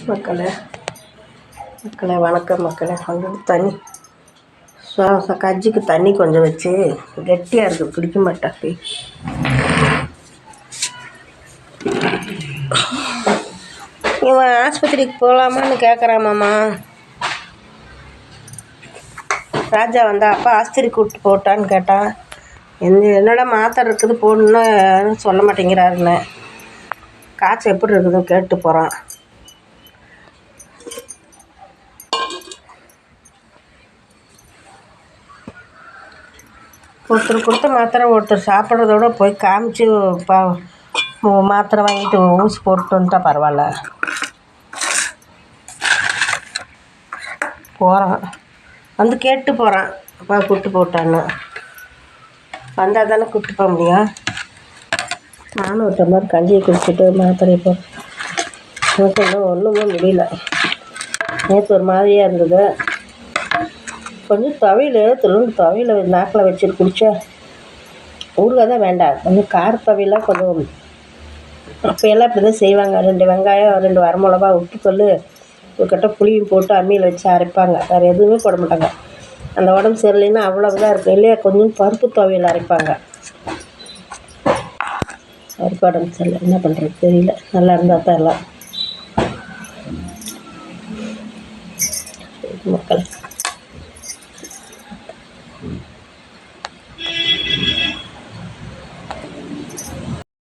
மக்களே வணக்கம் மக்களே. வந்து தண்ணி கஞ்சிக்கு தண்ணி கொஞ்சம் வச்சு கெட்டியாக இருக்குது, பிடிக்க மாட்டாக்கு. இவன் ஆஸ்பத்திரிக்கு போகலாமான்னு கேட்குறாமாம்மா. ராஜா வந்தா அப்பா ஆஸ்பத்திரி கூப்பிட்டு போட்டான்னு கேட்டான். என்னோட மாத்திரை இருக்குது போடணுன்னு சொல்ல மாட்டேங்கிறாருன்னு. காய்ச்சல் எப்படி இருக்குதுன்னு கேட்டு போகிறான். ஒருத்தர் கொடுத்த மாத்திரை ஒருத்தர் சாப்பிட்றதோட போய் காமிச்சு மாத்திரை வாங்கிட்டு ஊசி போட்டு வந்துட்டா பரவாயில்ல. போகிறான், வந்து கேட்டு போகிறான், அப்பா கூப்பிட்டு போட்டான்னு. வந்தால் தானே கூப்பிட்டு போக முடியும். நானும் ஒரு டம்ளர் கஞ்சியை குடிச்சிட்டு மாத்திரையை போட்டேன். ஒன்றுமே முடியல. நேற்று ஒரு மாதிரியாக இருந்தது. கொஞ்சம் துவையில் நாக்கில் வச்சுட்டு குடித்தா ஊறுகாய் தான் வேண்டாம். கொஞ்சம் கார துவையெல்லாம் கொஞ்சம் அப்போ எல்லாம் அப்படி தான் செய்வாங்க. 2 வெங்காயம் 2 வரமிளகா உப்புக்கல் ஒரு கட்டை புளியும் போட்டு அம்மியில் வச்சு அரைப்பாங்க. வேறு எதுவுமே போட மாட்டாங்க. அந்த உடம்பு சரியில்லைன்னா அவ்வளோதான் இருக்கும். இல்லையா கொஞ்சம் பருப்பு துவையல் அரைப்பாங்க. பருப்பு உடம்பு சரியில்லை, என்ன பண்ணுறது தெரியல. நல்லா இருந்தால் தான் எல்லாம் மக்கள்.